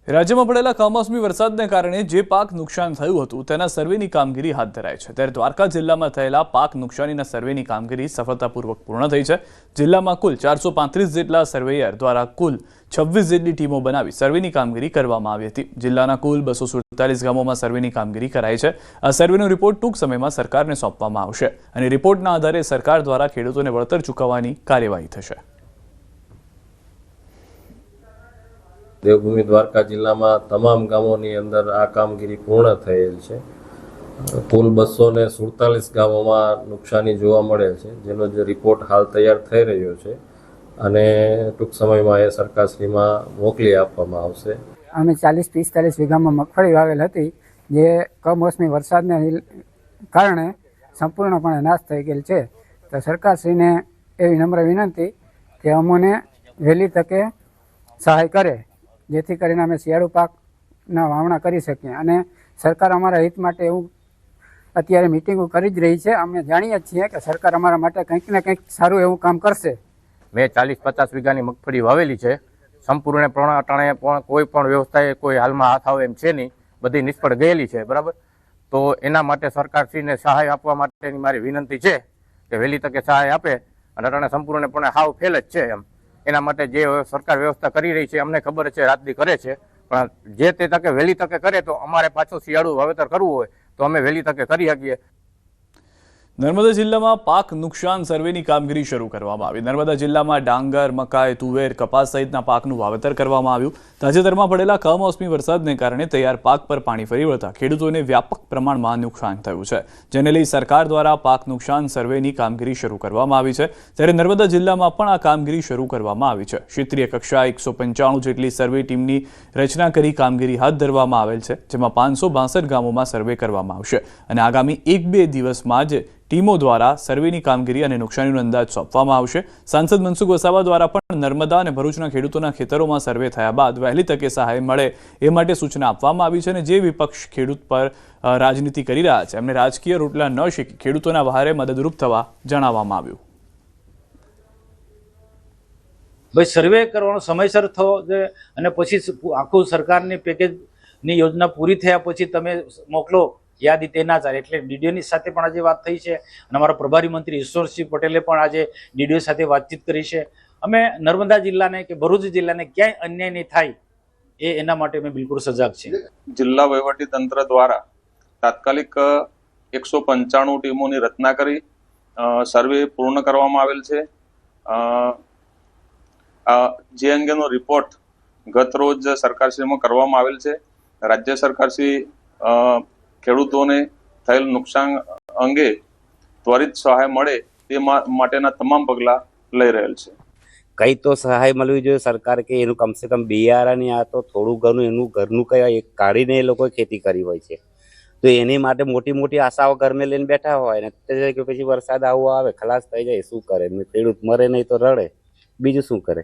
રાજ્યમાં પડેલા કમોસમી વરસાદને કારણે જે પાક નુકસાન થયું હતું તેના સર્વેની કામગીરી હાથ ધરાઈ છે। ત્યારે દ્વારકા જિલ્લામાં થયેલા પાક નુકસાનીના સર્વેની કામગીરી સફળતાપૂર્વક પૂર્ણ થઈ છે। જિલ્લામાં કુલ 435 જેટલા સર્વેયર દ્વારા કુલ 26 જેટલી ટીમો બનાવી સર્વેની કામગીરી કરવામાં આવી હતી। જિલ્લાના કુલ 247 ગામોમાં સર્વેની કામગીરી કરાઈ છે। આ સર્વેનો રિપોર્ટ ટૂંક સમયમાં સરકારને સોંપવામાં આવશે અને રિપોર્ટના આધારે સરકાર દ્વારા ખેડૂતોને વળતર ચૂકવવાની કાર્યવાહી થશે। देवभूमि द्वारका जिला में तमाम गामों अंदर आ कामगीरी पूर्ण थयेल छे। कुल 247 गामों में नुकसानी जोवा मळे छे, जेनो जो रिपोर्ट हाल तैयार थई रह्यो छे अने टूंक समय में सरकारश्री में मोकली आपवामां आवशे। अमे 40-45 वीघामां मगफળી वावेल हती, जे कमोसमी वरसादने कारणे संपूर्णपणे नाश थई गेल छे। तो सरकारश्रीने एवी नम्र विनंती के अमोने वहेली तके सहाय करे, जेथी करीने अमे शियाळु पाकना वावणा करी सकीए। अने सरकार अमारा हित माटे एवुं अत्यारे मीटिंगो करी ज रही छे। अमे जाणीए छीए के सरकार अमारा माटे कंईक ने कंईक सारुं एवुं काम करशे। मैं 40-50 वीघानी मगफળી वावेली छे। संपूर्णपणे अटाणे कोई पण व्यवस्थाए कोई हालमां हाथ आवे एम छे नहीं, बधी निष्फळ गयेली छे। बराबर, तो एना माटे सरकारश्रीने सहाय आपवा माटेनी मारी विनंती छे के वहेली तके सहाय आपे। अने अटाणे संपूर्णपणे हाव फेल ज छे एम। एना माटे जे सरकार व्यवस्था करी रही है अमने खबर है रात दी करे छे, पण जे ते तके वहेली तके करे तो अमारे पाछो शियाळु वावेतर करवुं होय तो अमे वहेली तके करी शकीए। नर्मदा जिल्लाમાં પાક નુકસાન સર્વેની કામગીરી શરૂ કરવામાં આવી। નર્મદા જિલ્લામાં ડાંગર, મકાઈ, તુવેર, કપાસ સહિતના પાકનું વાવેતર કરવામાં આવ્યું। તાજેતરમાં પડેલા કમોસમી વરસાદને કારણે તૈયાર પાક પર પાણી ફરી વળતા ખેડૂતોને વ્યાપક પ્રમાણમાં નુકસાન થયું છે, જેને લઈ સરકાર દ્વારા પાક નુકસાન સર્વેની કામગીરી શરૂ કરવામાં આવી છે। ત્યારે નર્મદા જિલ્લામાં પણ આ કામગીરી શરૂ કરવામાં આવી છે। ક્ષેત્રીય કક્ષાએ 195 જેટલી સર્વે ટીમની રચના કરી કામગીરી હાથ ધરવામાં આવેલ છે, જેમાં 562 ગામોમાં સર્વે કરવામાં આવશે અને આગામી 1-2 દિવસમાં જ टीमों द्वारा सर्वेनी कामगीरी और नुकसानीनो अंदाज सौंपवामां आवशे। सांसद मनसुख वसावा द्वारा पण नर्मदा और भरूचना खेडूतोना खेतरों सर्वे थया बाद वहेली तके सहाय मळे ए माटे सूचना आपवामां आवी छे अने जे विपक्ष खेडूत पर राजनीति करी रह्या छे एमने राजकीय रोटला न शेकी खेडूतोना वहारे मददरूप थवा जणाववामां आव्युं। भाई सर्वे करवानो समयसर थवो जोईए अने पछी आखुं सरकारनी पेकेजनी योजना पूरी थया पछी तमे मोकलो यादी तेना चाले। एटले डीडीओनी साथे पण आज वात थई छे अने अमारा प्रभारी मंत्री ईश्वरसिंह पटेले पण आज डीडीओ साथे वातचीत करी छे। अमे नर्मदा जिल्लाने के भरूच जिल्लाने क्यांय अन्याय नहीं थाय एना माटे अमे बिलकुल सजग छे। जिल्ला वहीवटी तंत्र द्वारा तात्कालिक 195 टीमोनी रचना करी सर्वे पूर्ण करवामां आवेल छे। जे अंगेनो रिपोर्ट गत रोज सरकारश्रीमां करवामां आवेल छे। राज्य सरकारश्री ખેડૂતોને થયેલ નુકસાન અંગે ત્વરિત સહાય મળે તે માટેના તમામ પગલાં લઈ રહેલ છે। કઈ તો સહાય મળવી જોઈએ સરકાર કે એનું કમસે કમ બિયારાની આ તો થોડું ઘણું એનું ઘરનું કઈ એક કાઢીને એ લોકો ખેતી કરી હોય છે, તો એની માટે મોટી મોટી આશાઓ ઘરને લઈને બેઠા હોય ને કે પછી વરસાદ આવો આવે ખલાસ થઈ જાય શું કરે, ખેડૂત મરે નહીં તો રડે, બીજું શું કરે।